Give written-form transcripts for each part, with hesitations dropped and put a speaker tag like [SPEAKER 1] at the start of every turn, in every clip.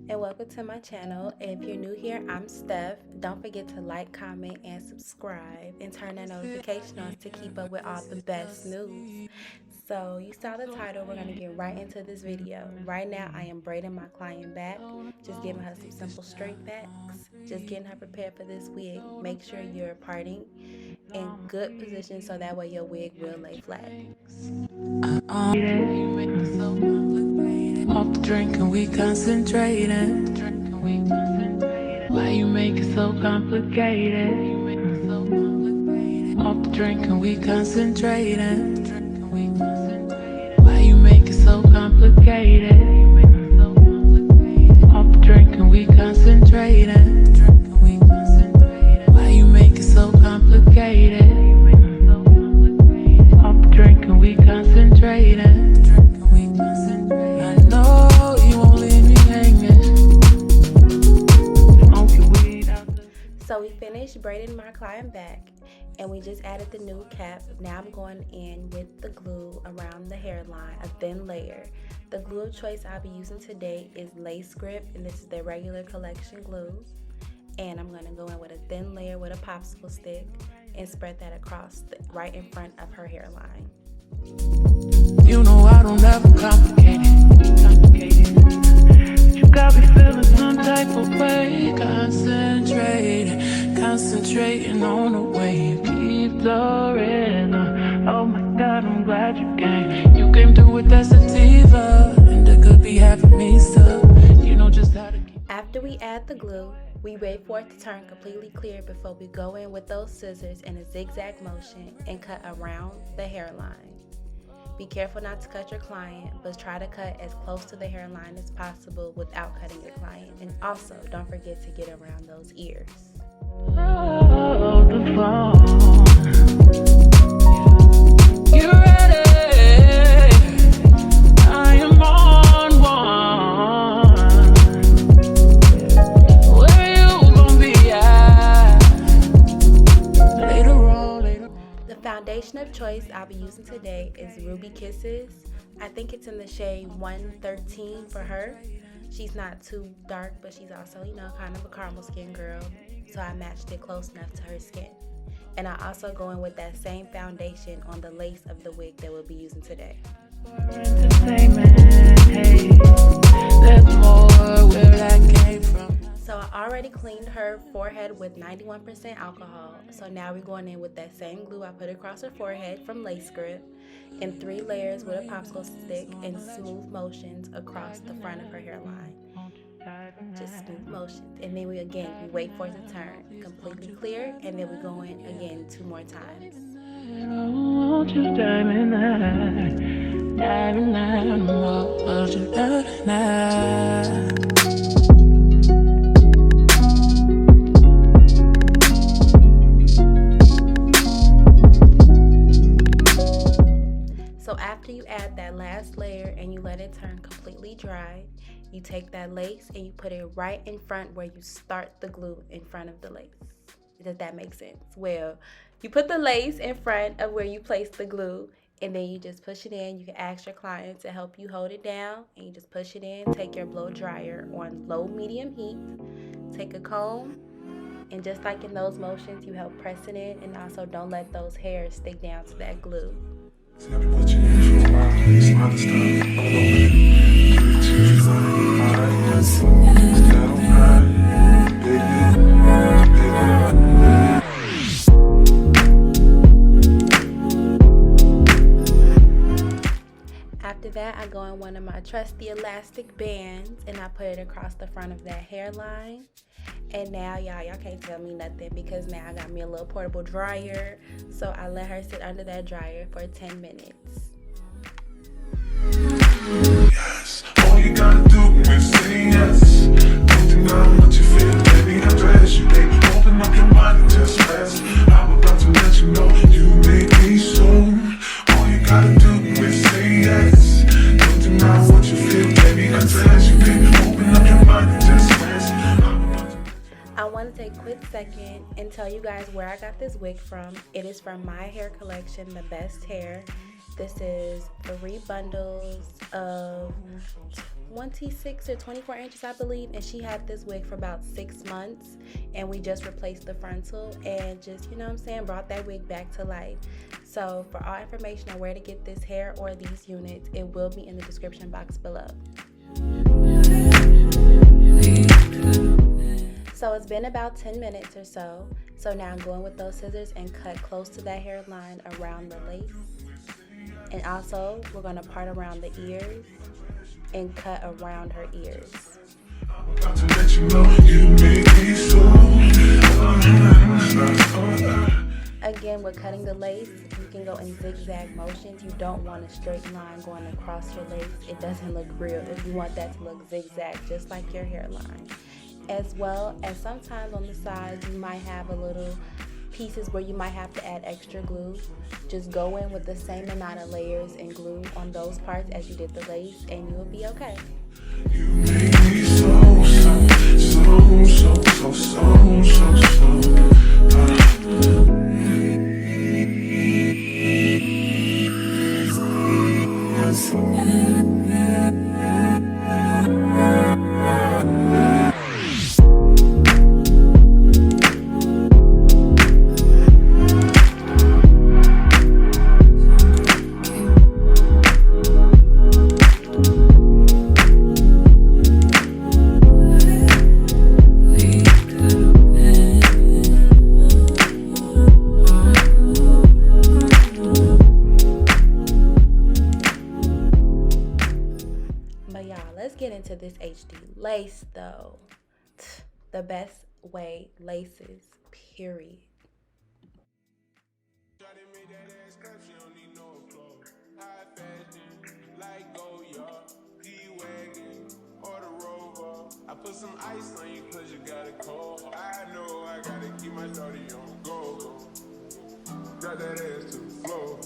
[SPEAKER 1] and welcome to my channel. If you're new here, I'm Steph. Don't forget to like, comment, and subscribe, and turn that notification on to keep up with all the best news. So you saw the title. We're going to get right into this video. Right now, I am braiding my client back, just giving her some simple straight backs, just getting her prepared for this wig. Make sure you're parting in good position so that way your wig will lay flat.
[SPEAKER 2] Off the drink and we concentrating. Why you make it so complicated? Off the drink and we concentrating. Why you make it so complicated? Off the drink and we concentrating. Why you make it so complicated? Off the drink and we concentrating.
[SPEAKER 1] So we finished braiding my client back and we just added the new cap. Now I'm going in with the glue around the hairline, a thin layer. The glue of choice I'll be using today is Lace Grip, and this is their regular collection glue. And I'm going to go in with a thin layer with a popsicle stick and spread that across right in front of her hairline.
[SPEAKER 2] You know I don't ever complicate it. You got me feeling some type of way. Concentrating on the way you keep the rhythm. Oh my God, I'm glad you came. You came through with that sativa, and it could be half of me still. You know just how to keep.
[SPEAKER 1] After we add the glue, we wait for it to turn completely clear before we go in with those scissors in a zigzag motion and cut around the hairline. Be careful not to cut your client, but try to cut as close to the hairline as possible without cutting your client. And also, don't forget to get around those ears.
[SPEAKER 2] Oh, the phone. You ready? I am on one. Where you gonna be at? Later on.
[SPEAKER 1] The foundation of choice I'll be using today is Ruby Kisses. I think it's in the shade 113 for her. She's not too dark, but she's also, kind of a caramel skin girl. So I matched it close enough to her skin. And I also go in with that same foundation on the lace of the wig that we'll be using today. So I already cleaned her forehead with 91% alcohol. So now we're going in with that same glue I put across her forehead from Lace Grip in 3 layers with a popsicle stick and smooth motions across the front of her hairline. Just smooth motions. And then we wait for it to turn completely clear, and then we go in again 2 more times. So after you add that last layer and you let it turn completely dry, you take that lace and you put it right in front where you start the glue in front of the lace. Does that make sense? Well, you put the lace in front of where you place the glue, and then you just push it in. You can ask your client to help you hold it down, and you just push it in. Take your blow dryer on low-medium heat. Take a comb, and just like in those motions, you help press it in, and also don't let those hairs stick down to that glue. After that, I go in one of my trusty elastic bands and I put it across the front of that hairline. And now y'all can't tell me nothing because now I got me a little portable dryer. So I let her sit under that dryer for 10 minutes.
[SPEAKER 3] Yes, all you gotta do is say yes. Don't deny what you feel, baby. Undress you, baby. Open up your mind and just rest. I'm about to let you know you make me so. All you gotta do is say yes. Don't deny what you feel, baby. Undress you, baby. Open up your mind and just rest.
[SPEAKER 1] I want to take a quick second and tell you guys where I got this wig from. It is from my hair collection, The Best Hair. This is 3 bundles of 26 or 24 inches, I believe, and she had this wig for about 6 months, and we just replaced the frontal and just, you know what I'm saying, brought that wig back to life. So for all information on where to get this hair or these units, it will be in the description box below. So it's been about 10 minutes or so. So now I'm going with those scissors and cut close to that hairline around the lace. And also, we're going to part around the ears and cut around her ears. Again, with cutting the lace, you can go in zigzag motions. You don't want a straight line going across your lace. It doesn't look real. If you want that to look zigzag, just like your hairline. As well as sometimes on the sides, you might have a little pieces where you might have to add extra glue. Just go in with the same amount of layers and glue on those parts as you did the lace, and you will be okay.
[SPEAKER 3] You make me
[SPEAKER 1] into this HD lace though. The best way laces, period.
[SPEAKER 3] I put some ice on you cause you got it cold. I know I gotta keep my shorty on go. Drop that ass to the floor.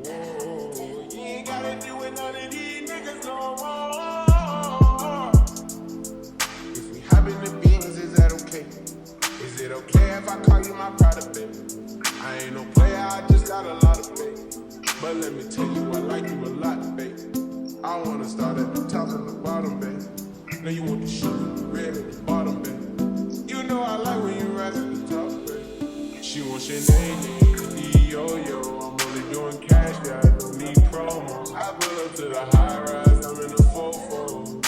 [SPEAKER 3] Whoa. You ain't gotta do it none of these niggas no more. If we hop in the beans, is that okay? Is it okay if I call you my product, baby? I ain't no player, I just got a lot of faith. But let me tell you, I like you a lot, baby. I wanna start at the top and the bottom, baby. Now you want the shit with the red at the bottom, baby. You know I like when you rise to the top, baby. She wants your name, yo. I'm only doing cash, yeah, I don't need promo. I pull up to the high rise, I'm in the 4-4.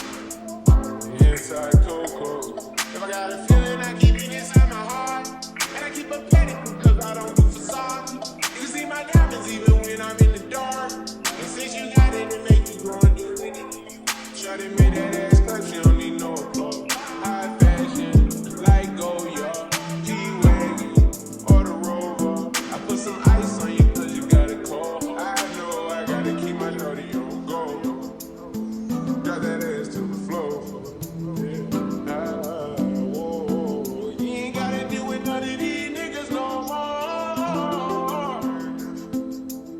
[SPEAKER 3] Inside Coco. If I got a feeling, I keep it inside my heart. And I keep a petty, cause I don't do facade. You can see my diamonds even when I'm in the dark. And since you got it, it make you go and do anything. Shawty made that ass clap, she don't need no applause. High fashion, like Goya, G-Wagon, or the Rover. I put some ice on you cause you got it cold. I know I gotta keep my shorty on go. Drop that ass to the floor. Whoa. You ain't gotta deal with none of these niggas no more.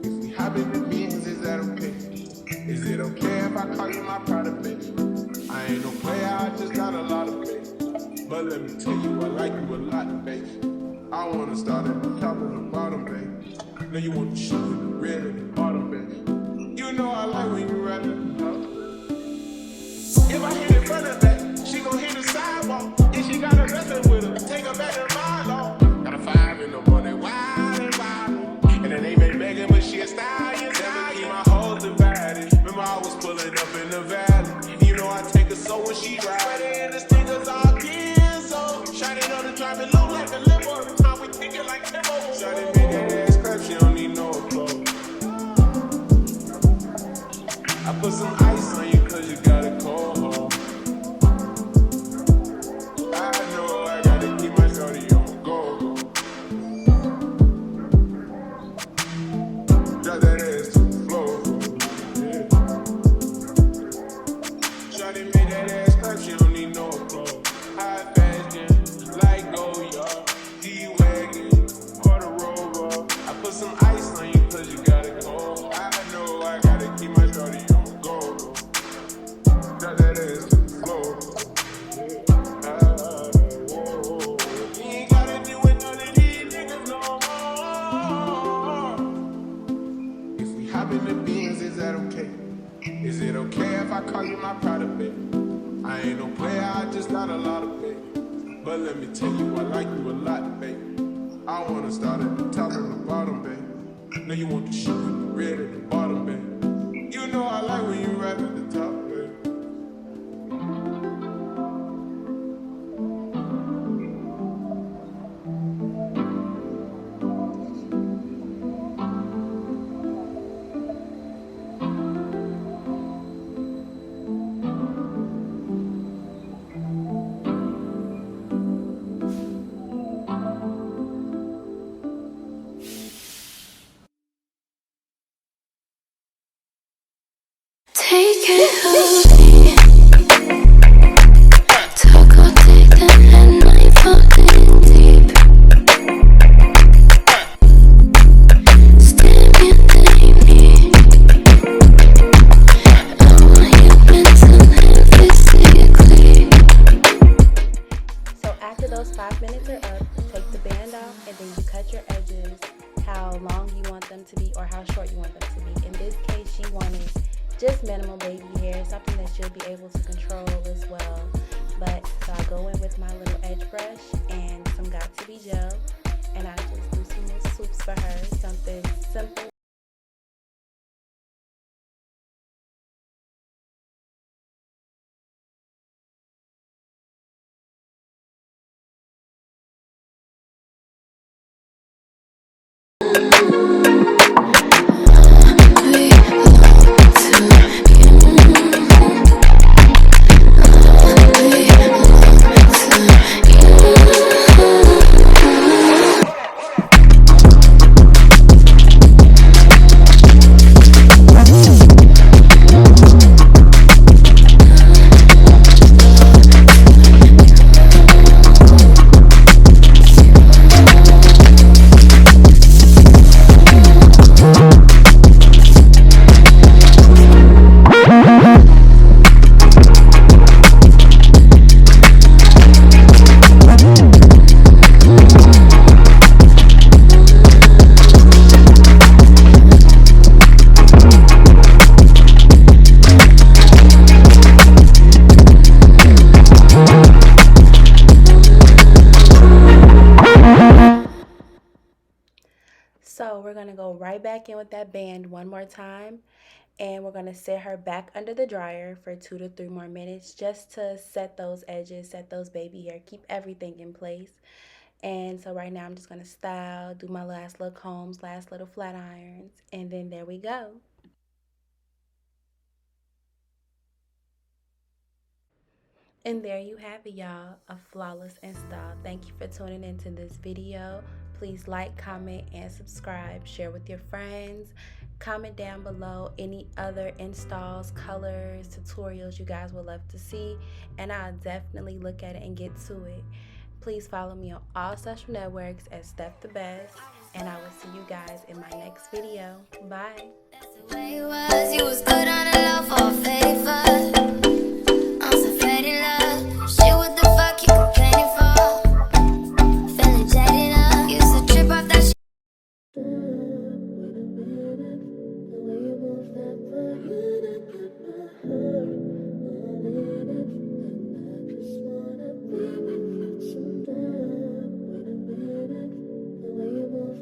[SPEAKER 3] If we hop in the beans, is that okay? Is it okay if I call you my product, baby? I ain't no player, I just got a lot of faith. But let me tell you, I like you a lot, baby. I wanna start at the top and the bottom, baby. Now you want the shit with the red at the bottom, baby. You know I like when you ride at the top. If I hit it front of that, she gon' hit the sidewalk. If she got a wrestling with her, take her back to my law. Got a 5 in the morning, wild and wild. And then they been begging, but she a stallion. Never keep my hoes divided. Remember I was pulling up in the valley. You know I take her so when she ride. And the stickers all kids, so shining on the driving low like a limo. Every time we kick it like Timbo. Shawty made that ass clap, she don't need no applause. I put some ice on you cause you got it cold. I know I gotta keep my shorty on go. Drop that ass to the floor. Shawty made that ass clap, she don't need no applause. High fashion, like Goya. no player, I just got a lot of faith. But let me tell you, I like you a lot, babe. I wanna start at the top and the bottom, babe. Now you want the shit with the red at the bottom, babe. You know I like when you rap at the top, babe.
[SPEAKER 4] Take it home. Talk all day, then at night, falling deep. Stimulating me. I want you mentally and physically.
[SPEAKER 1] So after those 5 minutes are up, take the band off and then you cut your edges how long you want them to be or how short you want them to be. In this case, she wanted just minimal baby hair, something that she'll be able to control as well. But so I go in with my little edge brush and some got to be gel, and I just do some little swoops for her, something simple. So we're going to go right back in with that band one more time, and we're going to set her back under the dryer for 2 to 3 more minutes just to set those edges, set those baby hair, keep everything in place. And so right now I'm just going to style, do my last little combs, last little flat irons, and then there we go. And there you have it, y'all, a flawless install. Thank you for tuning into this video. Please like, comment, and subscribe. Share with your friends. Comment down below any other installs, colors, tutorials you guys would love to see, and I'll definitely look at it and get to it. Please follow me on all social networks as ThaBrand, and I will see you guys in my next video. Bye.
[SPEAKER 4] That's the way it was. You was good on the low for a favor.